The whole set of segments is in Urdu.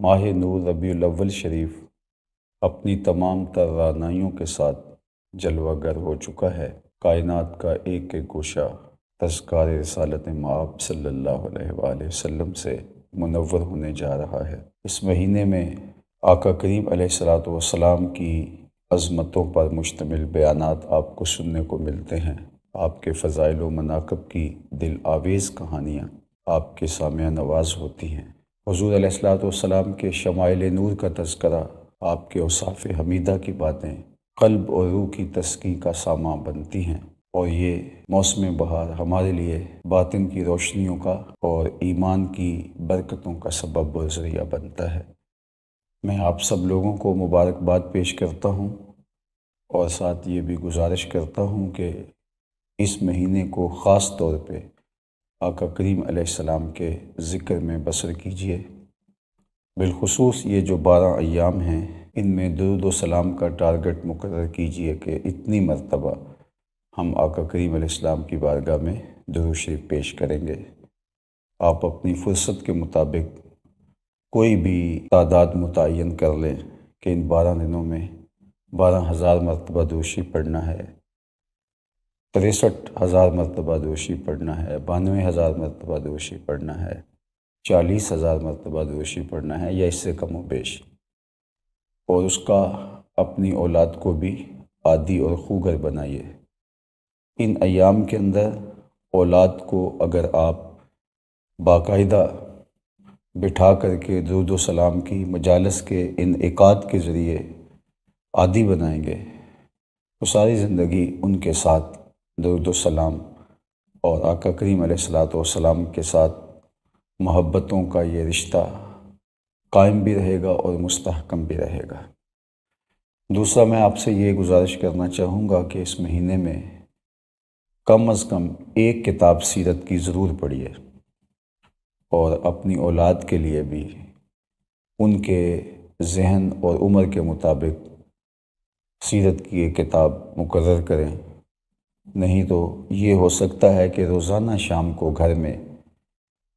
ماہ نور ربیع الاول شریف اپنی تمام تر رعنائیوں کے ساتھ جلوہ گر ہو چکا ہے۔ کائنات کا ایک ایک گوشہ تذکار رسالت مآب صلی اللہ علیہ وآلہ وسلم سے منور ہونے جا رہا ہے۔ اس مہینے میں آقا کریم علیہ الصلوۃ والسلام کی عظمتوں پر مشتمل بیانات آپ کو سننے کو ملتے ہیں۔ آپ کے فضائل و مناقب کی دل آویز کہانیاں آپ کے سامع نواز ہوتی ہیں۔ حضور علیہ الصلوۃ والسلام کے شمائل نور کا تذکرہ، آپ کے اوصاف حمیدہ کی باتیں قلب اور روح کی تسکین کا سامان بنتی ہیں، اور یہ موسم بہار ہمارے لیے باطن کی روشنیوں کا اور ایمان کی برکتوں کا سبب و ذریعہ بنتا ہے۔ میں آپ سب لوگوں کو مبارکباد پیش کرتا ہوں، اور ساتھ یہ بھی گزارش کرتا ہوں کہ اس مہینے کو خاص طور پہ آقا کریم علیہ السلام کے ذکر میں بسر کیجیے۔ بالخصوص یہ جو 12 ایام ہیں، ان میں درود و سلام کا ٹارگٹ مقرر کیجیے کہ اتنی مرتبہ ہم آقا کریم علیہ السلام کی بارگاہ میں درود شریف پیش کریں گے۔ آپ اپنی فرصت کے مطابق کوئی بھی تعداد متعین کر لیں کہ ان 12 دنوں میں 12,000 مرتبہ درود شریف پڑھنا ہے، 63,000 مرتبہ درود شریف پڑھنا ہے، 92,000 مرتبہ درود شریف پڑھنا ہے، 40,000 مرتبہ درود شریف پڑھنا ہے، یا اس سے کم و بیش، اور اس کا اپنی اولاد کو بھی عادی اور خوگر بنائیے۔ ان ایام کے اندر اولاد کو اگر آپ باقاعدہ بٹھا کر کے درود و سلام کی مجالس کے انعقاد کے ذریعے عادی بنائیں گے تو ساری زندگی ان کے ساتھ درود و سلام اور آقا کریم علیہ الصلوۃ والسلام کے ساتھ محبتوں کا یہ رشتہ قائم بھی رہے گا اور مستحکم بھی رہے گا۔ دوسرا، میں آپ سے یہ گزارش کرنا چاہوں گا کہ اس مہینے میں کم از کم ایک کتاب سیرت کی ضرور پڑھیے، اور اپنی اولاد کے لیے بھی ان کے ذہن اور عمر کے مطابق سیرت کی ایک کتاب مقرر کریں۔ نہیں تو یہ ہو سکتا ہے کہ روزانہ شام کو گھر میں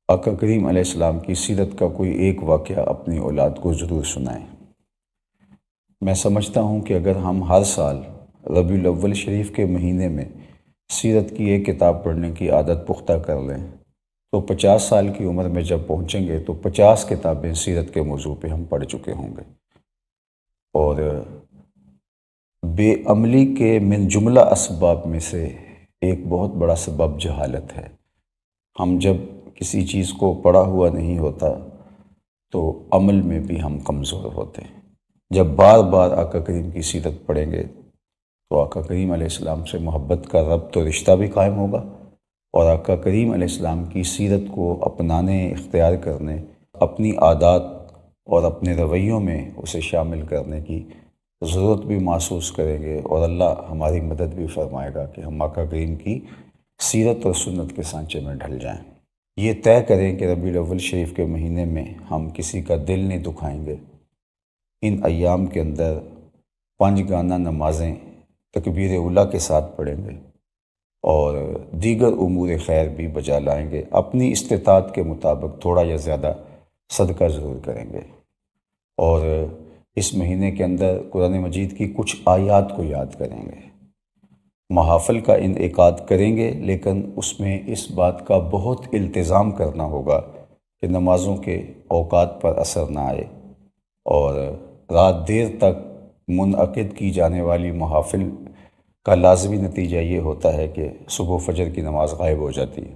آقا کریم علیہ السلام کی سیرت کا کوئی ایک واقعہ اپنی اولاد کو ضرور سنائیں۔ میں سمجھتا ہوں کہ اگر ہم ہر سال ربیع الاول شریف کے مہینے میں سیرت کی ایک کتاب پڑھنے کی عادت پختہ کر لیں تو 50 سال کی عمر میں جب پہنچیں گے تو 50 کتابیں سیرت کے موضوع پہ ہم پڑھ چکے ہوں گے۔ اور بے عملی کے من جملہ اسباب میں سے ایک بہت بڑا سبب جہالت ہے۔ ہم جب کسی چیز کو پڑھا ہوا نہیں ہوتا تو عمل میں بھی ہم کمزور ہوتے ہیں۔ جب بار بار آقا کریم کی سیرت پڑھیں گے تو آقا کریم علیہ السلام سے محبت کا ربط و رشتہ بھی قائم ہوگا، اور آقا کریم علیہ السلام کی سیرت کو اپنانے، اختیار کرنے، اپنی عادات اور اپنے رویوں میں اسے شامل کرنے کی ضرورت بھی محسوس کریں گے، اور اللہ ہماری مدد بھی فرمائے گا کہ ہم آقا کریم کی سیرت اور سنت کے سانچے میں ڈھل جائیں۔ یہ طے کریں کہ ربیع الاول شریف کے مہینے میں ہم کسی کا دل نہیں دکھائیں گے۔ ان ایام کے اندر 5 گانہ نمازیں تکبیر اولیٰ کے ساتھ پڑھیں گے، اور دیگر امور خیر بھی بجا لائیں گے۔ اپنی استطاعت کے مطابق تھوڑا یا زیادہ صدقہ ضرور کریں گے، اور اس مہینے کے اندر قرآن مجید کی کچھ آیات کو یاد کریں گے۔ محافل کا انعقاد کریں گے، لیکن اس میں اس بات کا بہت التزام کرنا ہوگا کہ نمازوں کے اوقات پر اثر نہ آئے، اور رات دیر تک منعقد کی جانے والی محافل کا لازمی نتیجہ یہ ہوتا ہے کہ صبح فجر کی نماز غائب ہو جاتی ہے،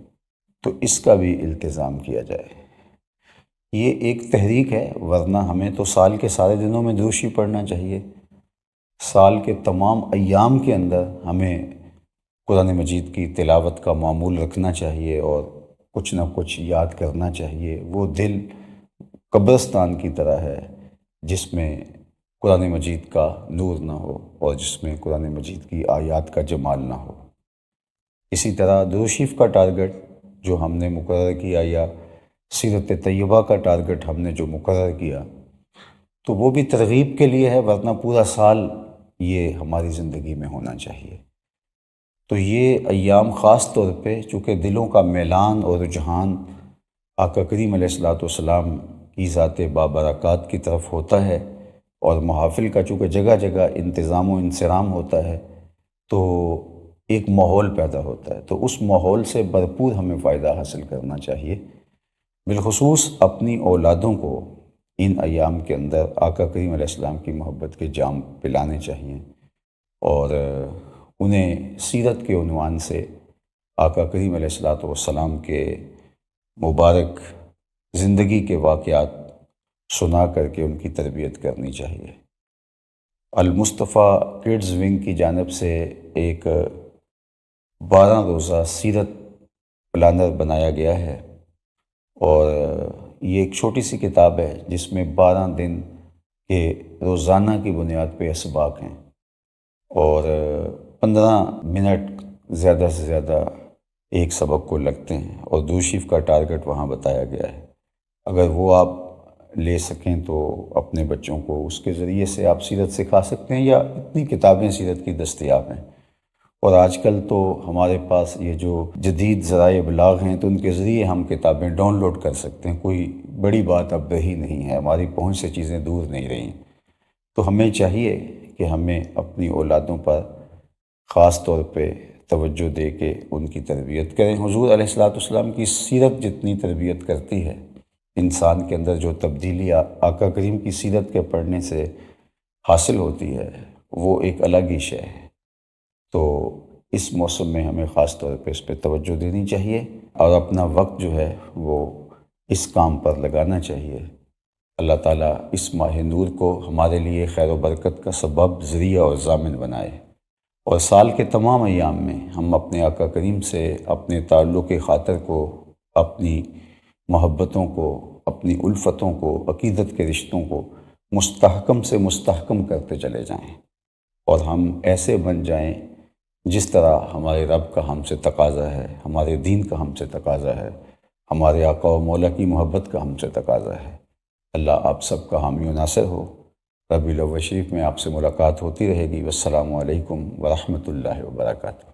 تو اس کا بھی التزام کیا جائے۔ یہ ایک تحریک ہے، ورنہ ہمیں تو سال کے سارے دنوں میں درود شریف پڑھنا چاہیے۔ سال کے تمام ایام کے اندر ہمیں قرآن مجید کی تلاوت کا معمول رکھنا چاہیے، اور کچھ نہ کچھ یاد کرنا چاہیے۔ وہ دل قبرستان کی طرح ہے جس میں قرآن مجید کا نور نہ ہو، اور جس میں قرآن مجید کی آیات کا جمال نہ ہو۔ اسی طرح درود شریف کا ٹارگٹ جو ہم نے مقرر کیا، یا سیرت طیبہ کا ٹارگٹ ہم نے جو مقرر کیا، تو وہ بھی ترغیب کے لیے ہے، ورنہ پورا سال یہ ہماری زندگی میں ہونا چاہیے۔ تو یہ ایام خاص طور پہ چونکہ دلوں کا میلان اور رجحان آقا کریم علیہ الصلوۃ والسلام ہی ذات بابرکات کی طرف ہوتا ہے، اور محافل کا چونکہ جگہ جگہ انتظام و انصرام ہوتا ہے تو ایک ماحول پیدا ہوتا ہے، تو اس ماحول سے بھرپور ہمیں فائدہ حاصل کرنا چاہیے۔ بالخصوص اپنی اولادوں کو ان ایام کے اندر آقا کریم علیہ السلام کی محبت کے جام پلانے چاہیے، اور انہیں سیرت کے عنوان سے آقا کریم علیہ الصلوۃ والسلام کے مبارک زندگی کے واقعات سنا کر کے ان کی تربیت کرنی چاہیے۔ المصطفیٰ کڈز ونگ کی جانب سے ایک 12 روزہ سیرت پلانر بنایا گیا ہے، اور یہ ایک چھوٹی سی کتاب ہے جس میں 12 دن کے روزانہ کی بنیاد پہ اسباق ہیں، اور 15 منٹ زیادہ سے زیادہ ایک سبق کو لگتے ہیں، اور دوشیف کا ٹارگٹ وہاں بتایا گیا ہے۔ اگر وہ آپ لے سکیں تو اپنے بچوں کو اس کے ذریعے سے آپ سیرت سکھا سکتے ہیں، یا اتنی کتابیں سیرت کی دستیاب ہیں، اور آج کل تو ہمارے پاس یہ جو جدید ذرائع ابلاغ ہیں تو ان کے ذریعے ہم کتابیں ڈاؤن لوڈ کر سکتے ہیں، کوئی بڑی بات اب رہی نہیں ہے، ہماری پہنچ سے چیزیں دور نہیں رہیں۔ تو ہمیں چاہیے کہ ہمیں اپنی اولادوں پر خاص طور پہ توجہ دے کے ان کی تربیت کریں۔ حضور علیہ الصلوۃ والسلام کی سیرت جتنی تربیت کرتی ہے، انسان کے اندر جو تبدیلی آقا کریم کی سیرت کے پڑھنے سے حاصل ہوتی ہے وہ ایک الگ ہی شے ہے۔ تو اس موسم میں ہمیں خاص طور پہ اس پہ توجہ دینی چاہیے، اور اپنا وقت جو ہے وہ اس کام پر لگانا چاہیے۔ اللہ تعالیٰ اس ماہ نور کو ہمارے لیے خیر و برکت کا سبب، ذریعہ اور ضامن بنائے، اور سال کے تمام ایام میں ہم اپنے آقا کریم سے اپنے تعلق خاطر کو، اپنی محبتوں کو، اپنی الفتوں کو، عقیدت کے رشتوں کو مستحکم سے مستحکم کرتے چلے جائیں، اور ہم ایسے بن جائیں جس طرح ہمارے رب کا ہم سے تقاضا ہے، ہمارے دین کا ہم سے تقاضا ہے، ہمارے آقا و مولا کی محبت کا ہم سے تقاضا ہے۔ اللہ آپ سب کا حامی و ناصر ہو۔ ربیع الاول شریف میں آپ سے ملاقات ہوتی رہے گی۔ والسلام علیکم ورحمۃ اللہ وبرکاتہ۔